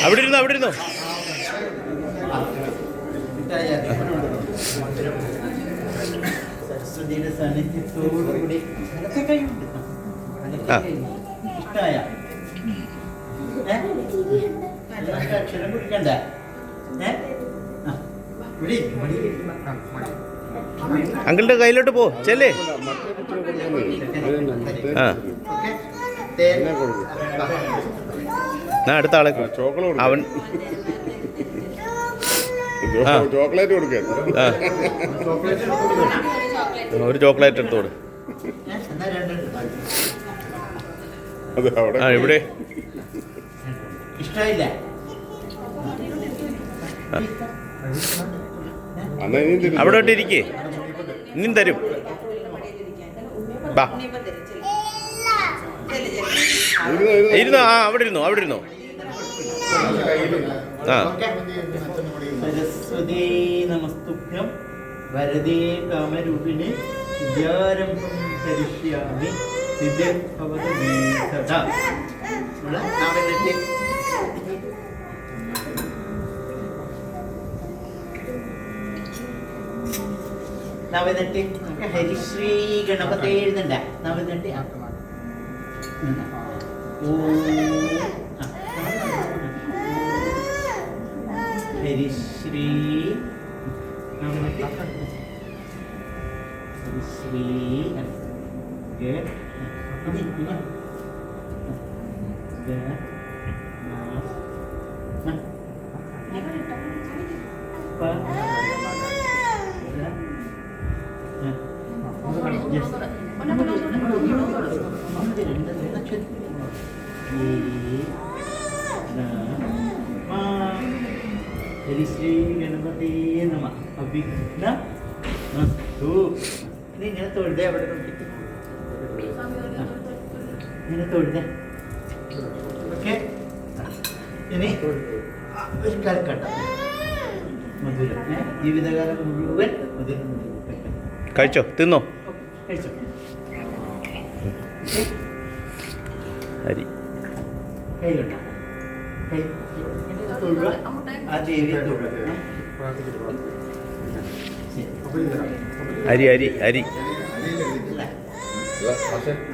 അവിടെ ഇരുന്നോ, അവിടെ ഇരുന്നോ. സരസ്വതിയുടെ സാന്നിധ്യത്തോടുകൂടി ഇഷ്ടായ അക്ഷരം കുടിക്കണ്ട. അങ്കിളുടെ കയ്യിലോട്ട് പോ, ചെല്ലേ. ആ ഞാൻ അടുത്ത ആളെ അവൻ ചോക്ലേറ്റ് കൊടുക്കാൻ ഒരു ചോക്ലേറ്റ് എടുത്തോട്. ആ ഇവിടെ ഇഷ്ടമില്ല. അവിടെ ഇരിക്കേ, ഇനിയും തരും. ബാ ഇരുന്നോ. ആ അവിടെ ഇരുന്നോ, അവിടെ ഇരുന്നോ. ആ സരസ്വതീ നമസ്തുഭ്യം വരദേ കാമരൂപിണി വിദ്യാരംഭം കരിഷ്യാമി സിദ്ധിർഭവതു മേ സദാ. നവനെട്ടി ഹരിശ്രീ ഗണപതി എഴുതണ്ട. നവനെട്ടി ഹരിശ്രീ ഹരിശ്രീ ഹരിശ്രീ ഗണപതി നമ. അഭിഘ്ന ഇങ്ങനെ തൊഴുതേ. അവിടെ നോക്കിയിട്ട് ഇങ്ങനെ തൊഴുതേ. ഓക്കെ. ഇനി ഒരു കൽക്കട്ട മധുരം, ജീവിതകാലം മുഴുവൻ മധുരം കഴിച്ചോ, തിന്നോ. കഴിച്ചോ. ഹരി കയ്യിലുണ്ടോ? കൈ തൊഴുക. ആ ദേവിയെ തൊഴുക. ഹരി ഹരി ഹരി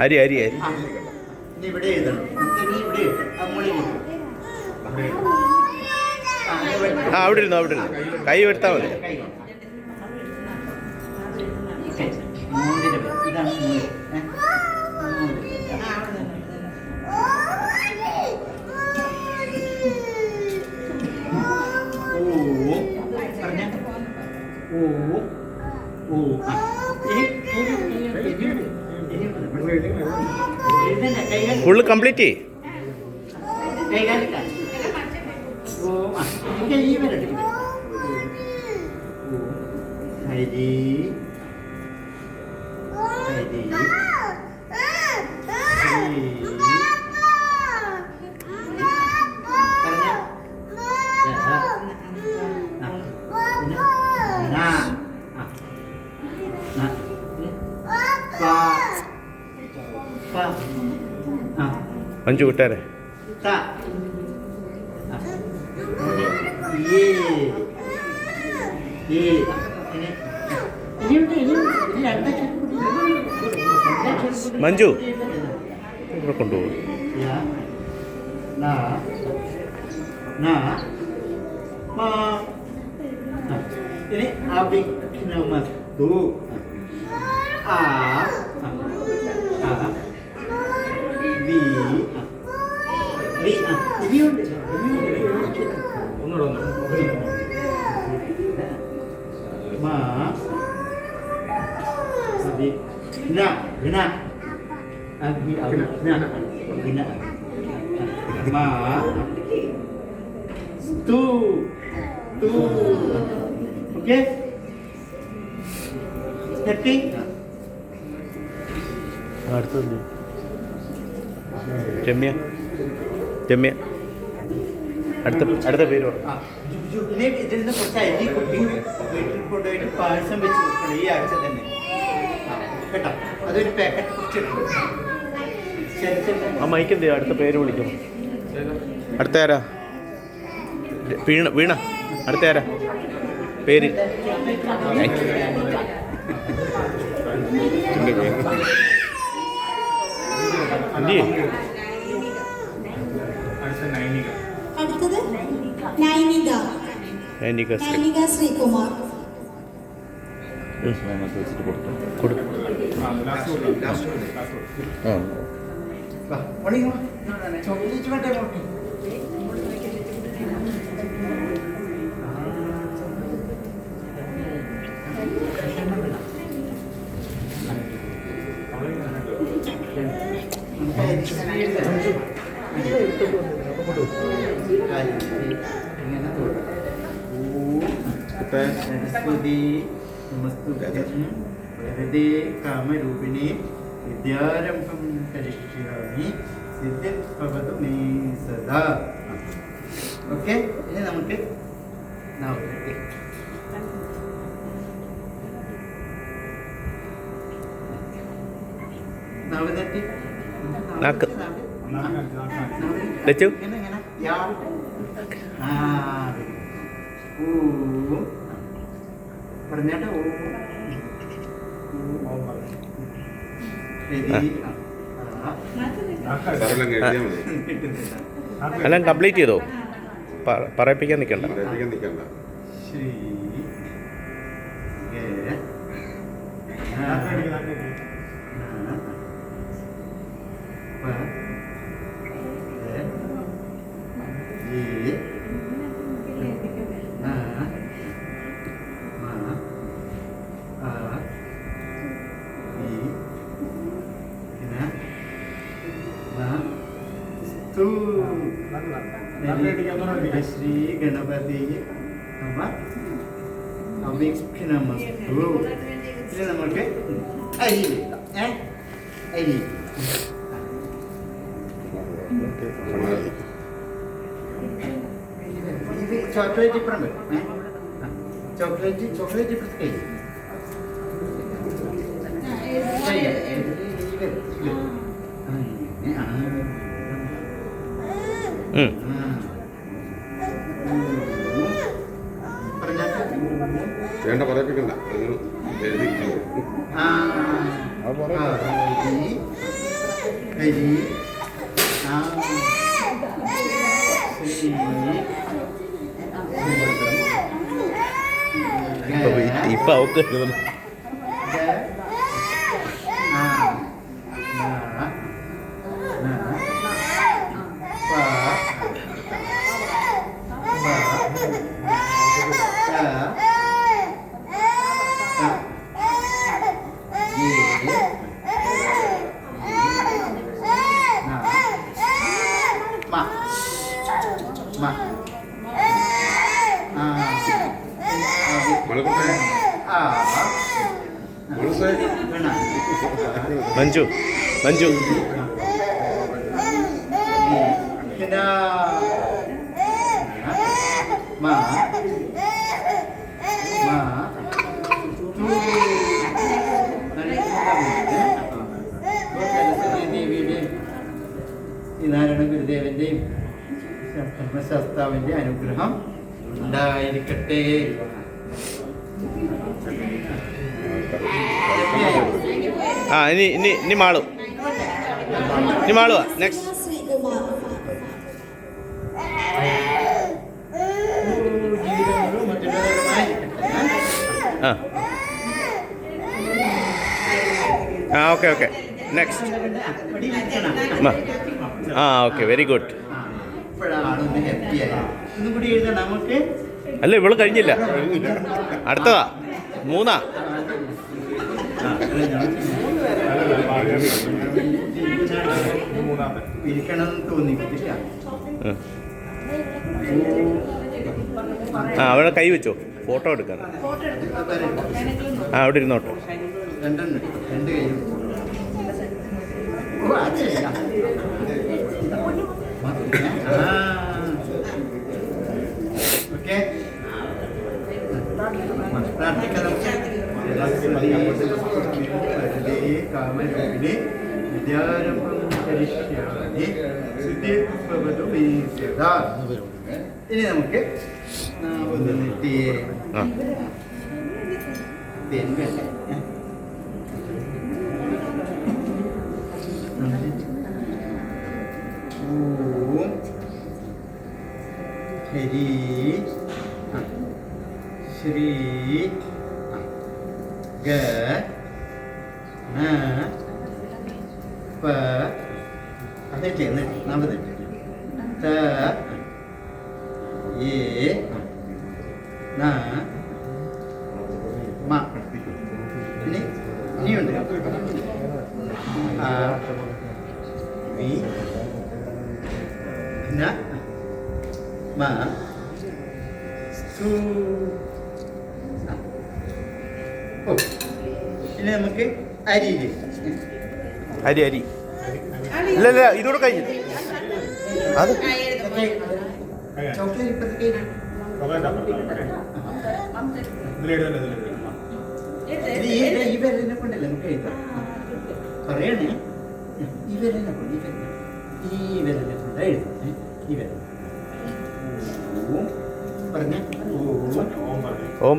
ഹരി ഹരി ഹരി. ഇനി ഇവിടെ എഴുതണം. ഇനി ഇവിടെ എഴുതണം. ആ അവിടെ ഇരുന്നു, അവിടെ ഇരുന്നു. കൈ എടുത്താൽ മതി. ഇതാണ് ഫുള്ള് കംപ്ലീറ്റ് ചെയ്യ്. ഹരി ഹരി മഞ്ജു വിട്ടാരെ. മഞ്ജു ഇവിടെ കൊണ്ടുപോകും. ini abignamatu a b b ini ma abigna gina abigna gina ma tu okay happy അടുത്തത് രമ്യ രമ്യ അടുത്ത പേര് ഇനി ഇതിൽ നിന്ന് കുറച്ച് അരി കുട്ടി വീട്ടിൽ കൊണ്ടുപോയിട്ട് പായസം വെച്ച് കൊടുക്കണം ഈ ആഴ്ച തന്നെ കേട്ടോ. അതൊരു പാക്കറ്റ് കുറച്ച് ആ മൈക്ക് എന്ത് അടുത്ത പേര് വിളിക്കണം. അടുത്ത ആരാ? വീണ വീണ. അടുത്ത ആരാ? പേര്? അടുത്തത് നൈനിക. നൈനിക ശ്രീകുമാർ. വരദേ കാമരൂപിണി വിദ്യാരംഭം കരിഷ്യാമി സിദ്ധിർഭവതു മേ സദാ. ഓക്കെ, ഇനി നമുക്ക് നവതട്ടി നാക്ക് ലച്ചു. പറഞ്ഞാട്ടെ. സാറെല്ലാം കഴിച്ചാൽ മതി. എല്ലാം കംപ്ലീറ്റ് ചെയ്തോ? പറയിപ്പിക്കാൻ നിൽക്കണ്ട. പറയിപ്പിക്കാൻ നിൽക്കണ്ട. ശ്രീ ശ്രീ ഗണപതി അവിഘ്നമസ്തു. ഇത് നമുക്ക് അരി അരി ഇത് ചോക്ലേറ്റ് ഇപ്പുറം വരും. ചോക്ലേറ്റ് ഇപ്പുറത്ത് കഴിയും. വേണ്ട, പറയിപ്പിക്കണ്ട. എഴുതി ഇപ്പൊ അവക്ക് എഴുതണം. മഞ്ജു മഞ്ജു നാരായണ ഗുരുദേവന്റെയും ധർമ്മശാസ്താവിന്റെ അനുഗ്രഹം ഉണ്ടായിരിക്കട്ടെ. ഇനി ഇനി ഇനി മാളു ഇനി മാളുവാ next. Okay okay next. Okay very good. അല്ല ഇവള് കഴിഞ്ഞില്ല, അടുത്തതാ 3. അവിടെ കൈ വെച്ചോ, ഫോട്ടോ എടുക്കാൻ. അവിടെ ഇരുന്നോട്ടോ. കാമരൂപിണി വിദ്യാരംഭം കരിഷ്യാമി ഇനി നമുക്ക് ഒന്ന് നെറ്റിയെ ആ പെൻകട്ടെ ഓം ഹരി ശ്രീ ഗ ന പ അതെറ്റ് നവതെറ്റ് ത ഏ ന മ ഇനിയുണ്ട് ആ വി ന മ സു ഓ ഇനി നമുക്ക് അരിയില് അരി അരി ഇല്ല ഇല്ല ഇതോടെ കഴിഞ്ഞു അത് ചോക്ലേറ്റ് ഇപ്പഴത്തേക്ക് ഈ വിരലിനെ കൊണ്ടല്ലേ നമുക്ക് എഴുതാം പറയണേ ഈ വിരലിനെ കൊണ്ട് ഈ വിരലിനെ കൊണ്ട് എഴുതാം ഈ വിരൽ ഓം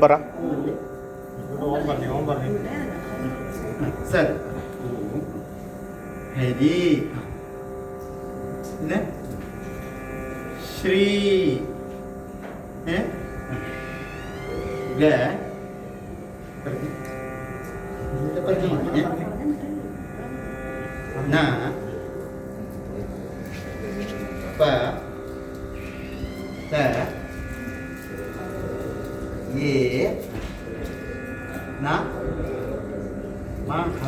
പറഞ്ഞ ഓം പറ സർ ഹരി പിന്നെ ശ്രീ ഗ ന പ ത ഏ ന മ ഹ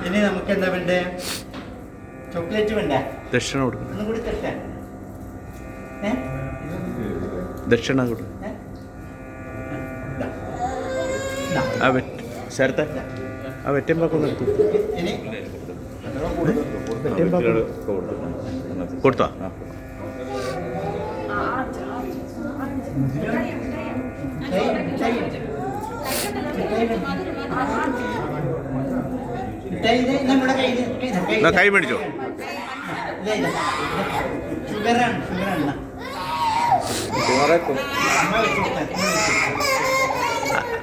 ഇനി നമുക്ക് എന്താ വേണ്ടേ ചോക്ലേറ്റ് വേണ്ടേ ദക്ഷിണ കൊടുക്കണം ഒന്നും കൂടി തരട്ടെ ദക്ഷിണ കൊടുക്കും ആ ശരത്തെ ആ വെറ്റമ്പാക്ക ഒന്ന് എടുത്തു ഇനി കൊടുത്താ എന്നാ കൈ മേടിച്ചോ ഷുഗറാണ്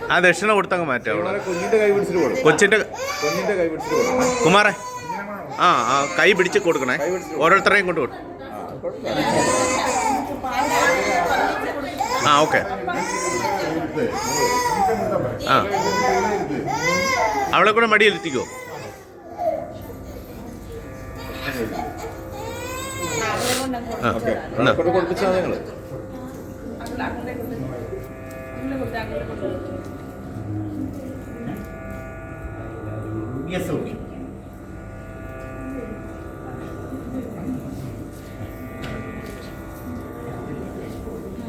ആ ദക്ഷിണ കൊടുത്തങ്ങ് മാറ്റാം കുഞ്ഞിന്റെ കൈ പിടിച്ചിട്ട് കൊടുക്കും കൊച്ചിൻ്റെ കുഞ്ഞിന്റെ കൈ പിടിച്ചിട്ട് കൊടുക്കും കുമാറേ ആ ആ കൈ പിടിച്ച് കൊടുക്കണേ ഓരോരുത്തരെയും കൊണ്ട് കൊടുക്കും ആ ഓക്കെ ആ അവളെ കൂടെ മടിയിലെത്തിക്കോ ആ എന്നാ കൊടുപ്പിച്ചാൽ നിങ്ങൾ യെസ് ഓക്കെ